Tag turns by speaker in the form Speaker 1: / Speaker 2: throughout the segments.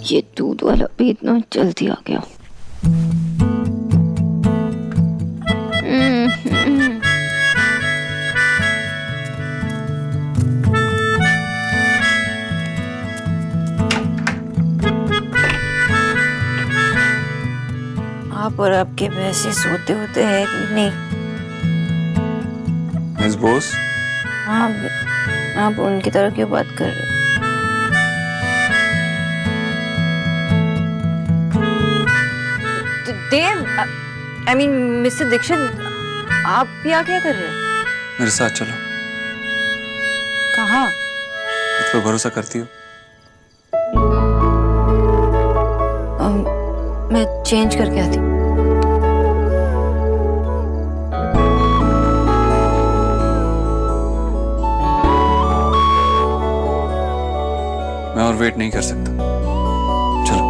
Speaker 1: ये दूध वाला भी इतना जल्दी आ गया। आप और आपके पैसे सोते होते हैं कि नहीं?
Speaker 2: मिस बोस,
Speaker 1: आप उनकी तरह क्यों बात कर रहे हो? देव, I mean मिस्टर दीक्षित, आप यहाँ क्या कर रहे हो?
Speaker 2: मेरे साथ चलो।
Speaker 1: कहाँ?
Speaker 2: मुझ पर भरोसा करती हो?
Speaker 1: मैं चेंज करके आती हूँ।
Speaker 2: मैं और वेट नहीं कर सकता, चलो।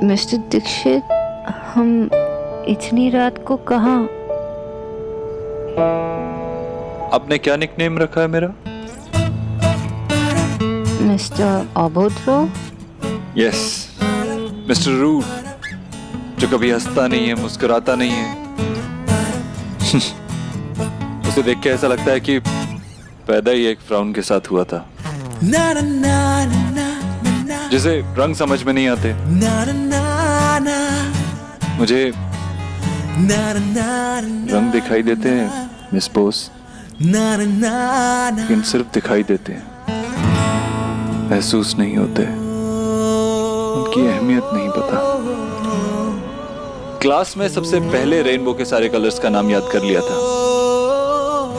Speaker 1: मिस्टर दीक्षित, हम इतनी रात को कहाँ?
Speaker 3: आपने क्या निकनेम रखा है मेरा?
Speaker 1: मिस्टर अभद्र?
Speaker 3: यस, मिस्टर रूड, जो कभी हंसता नहीं है, मुस्कुराता नहीं है। उसे देख के ऐसा लगता है कि पैदा ही एक फ्राउन के साथ हुआ था, जिसे रंग समझ में नहीं आते। मुझे रंग दिखाई देते हैं मिस बोस, लेकिन सिर्फ दिखाई देते हैं, महसूस नहीं होते। उनकी अहमियत नहीं पता। क्लास में सबसे पहले रेनबो के सारे कलर्स का नाम याद कर लिया था,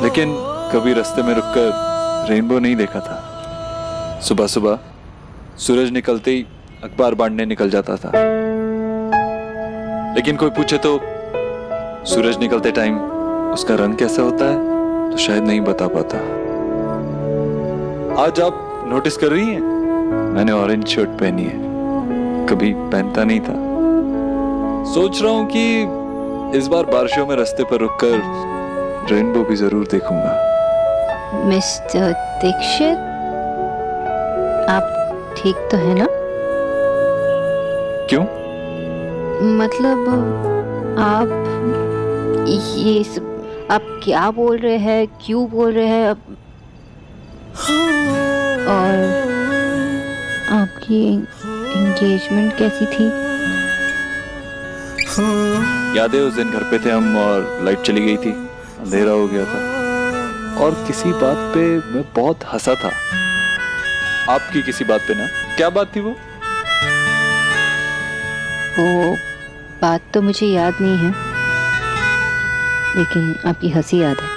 Speaker 3: लेकिन कभी रास्ते में रुककर रेनबो नहीं देखा था। सुबह सुबह सूरज निकलते ही अखबार बांटने निकल जाता था, लेकिन कोई पूछे तो सूरज निकलते टाइम उसका रंग कैसा होता है तो शायद नहीं बता पाता। आज आप नोटिस कर रही हैं, मैंने ऑरेंज शर्ट पहनी है, कभी पहनता नहीं था। सोच रहा हूं कि इस बार बारिशों में रास्ते पर रुककर रेनबो भी जरूर देखूंगा।
Speaker 1: मिस्टर दीक्षित, आप ठीक तो है ना?
Speaker 3: क्यों?
Speaker 1: मतलब आप ये सब आप क्या बोल रहे हैं, क्यों बोल रहे हैं? और आपकी एंगेजमेंट कैसी थी?
Speaker 3: याद है उस दिन घर पे थे हम और लाइट चली गई थी, अंधेरा हो गया था, और किसी बात पे मैं बहुत हंसा था। आपकी किसी बात पे ना? क्या बात थी वो?
Speaker 1: वो बात तो मुझे याद नहीं है, लेकिन आपकी हंसी याद है।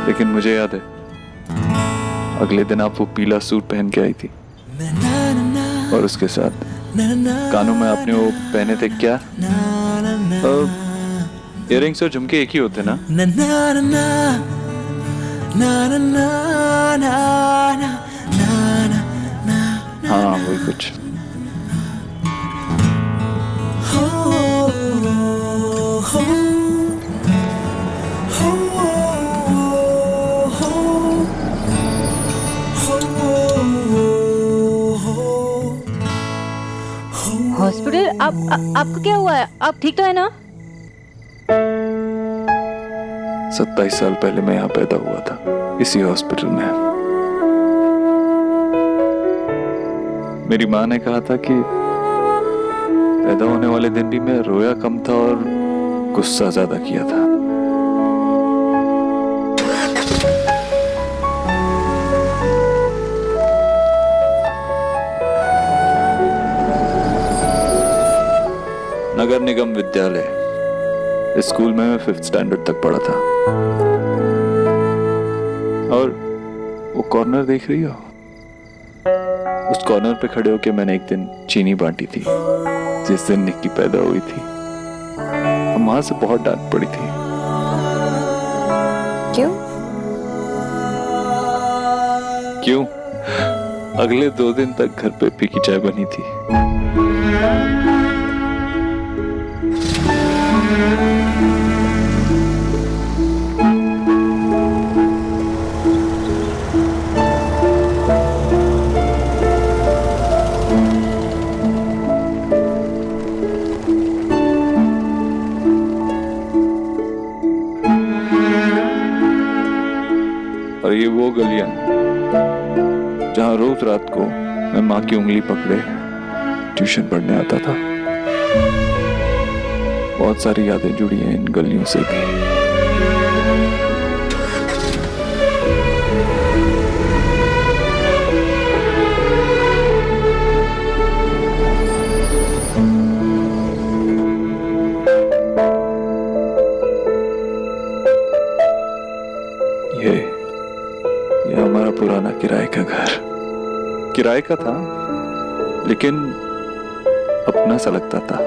Speaker 3: लेकिन मुझे याद है, अगले दिन आप वो पीला सूट पहन के आई थी, और उसके साथ कानों में आपने वो पहने थे क्या? इयररिंग्स और झुमके एक ही होते ना? हाँ, वही कुछ।
Speaker 1: हॉस्पिटल? आपको क्या हुआ है? आप ठीक तो है ना?
Speaker 3: 27 साल पहले मैं यहाँ पैदा हुआ था, इसी हॉस्पिटल में। मेरी माँ ने कहा था कि पैदा होने वाले दिन भी मैं रोया कम था और गुस्सा ज्यादा किया था। नगर निगम विद्यालय, इस स्कूल में मैं 5th स्टैंडर्ड तक पढ़ा था। और वो कॉर्नर देख रही हो? उस कॉर्नर पे खड़े होके मैंने एक दिन चीनी बांटी थी, जिस दिन निक्की पैदा हुई थी। माँ से बहुत डांट पड़ी थी।
Speaker 1: क्यों?
Speaker 3: क्यों? अगले 2 दिन तक घर पे फीकी चाय बनी थी। रोज रात को मैं माँ की उंगली पकड़े ट्यूशन पढ़ने आता था। बहुत सारी यादें जुड़ी हैं इन गलियों से भी। ये हमारा पुराना किराए का घर, किराए का था लेकिन अपना सा लगता था।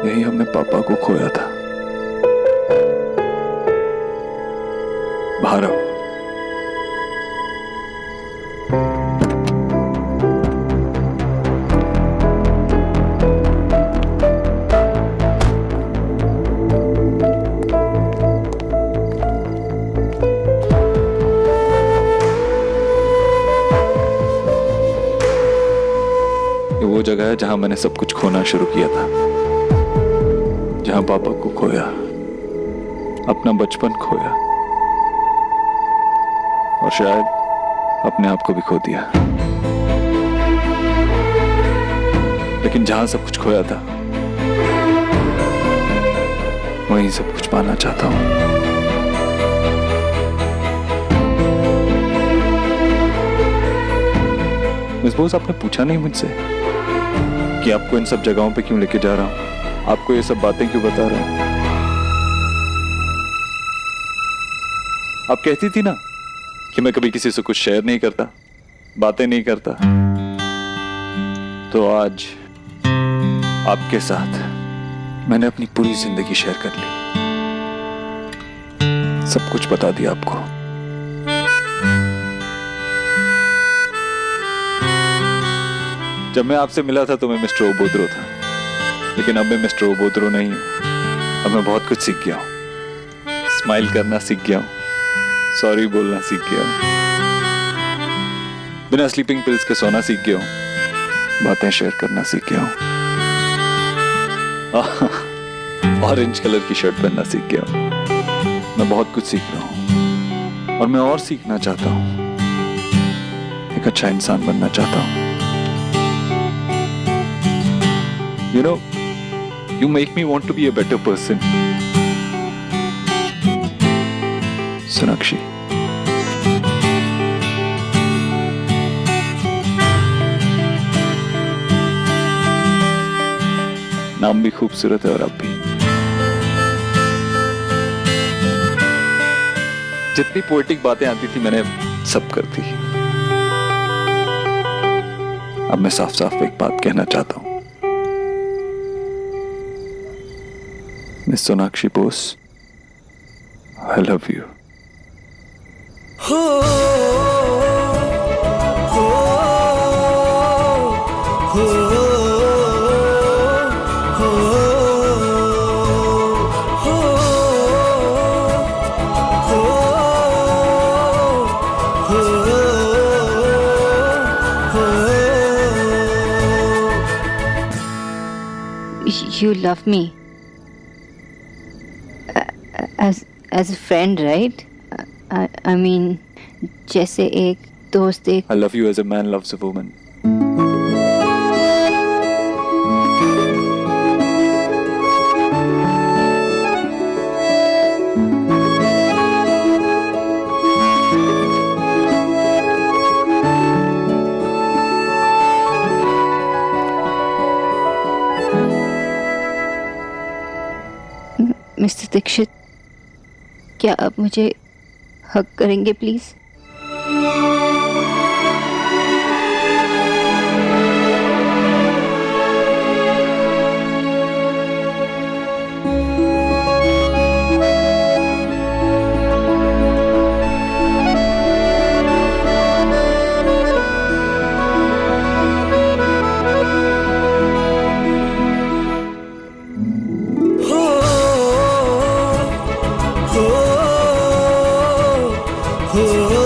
Speaker 3: यही हमने पापा को खोया था। बाहर आओ। ये वो जगह है जहां मैंने सब कुछ खोना शुरू किया था, जहां पापा को खोया, अपना बचपन खोया और शायद अपने आप को भी खो दिया। लेकिन जहां सब कुछ खोया था वहीं सब कुछ पाना चाहता हूं। मिस बोस, आपने पूछा नहीं मुझसे कि आपको इन सब जगहों पे क्यों लेके जा रहा हूं, आपको ये सब बातें क्यों बता रहा हूं। आप कहती थी ना कि मैं कभी किसी से कुछ शेयर नहीं करता, बातें नहीं करता, तो आज आपके साथ मैंने अपनी पूरी जिंदगी शेयर कर ली, सब कुछ बता दिया आपको। जब मैं आपसे मिला था तो मैं मिस्टर ओबोद्रो था, लेकिन अब मैं मिस्टर ओबोद्रो नहीं हूं। अब मैं बहुत कुछ सीख गया हूं, स्माइल करना सीख गया हूं, सॉरी बोलना सीख गया हूं, बिना स्लीपिंग पिल्स के सोना सीख गया हूं, बातें शेयर करना सीख गया हूं, ऑरेंज कलर की शर्ट पहनना सीख गया हूं। मैं बहुत कुछ सीख रहा हूं और मैं और सीखना चाहता हूं, एक अच्छा इंसान बनना चाहता हूं। You know, you make me want to be a better person. Sonakshi, नाम भी खूबसूरत है और आप भी। जितनी पोएटिक बातें आती थी मैंने सब कर दी। अब मैं साफ साफ एक बात कहना चाहता हूं। Miss Sonakshi Bose, I love you.
Speaker 1: You love me as a friend, right? I mean, जैसे एक दोस्त एक।
Speaker 3: I love you as a man loves a woman.
Speaker 1: Mister Dikshit, क्या आप मुझे हक करेंगे प्लीज?
Speaker 4: oh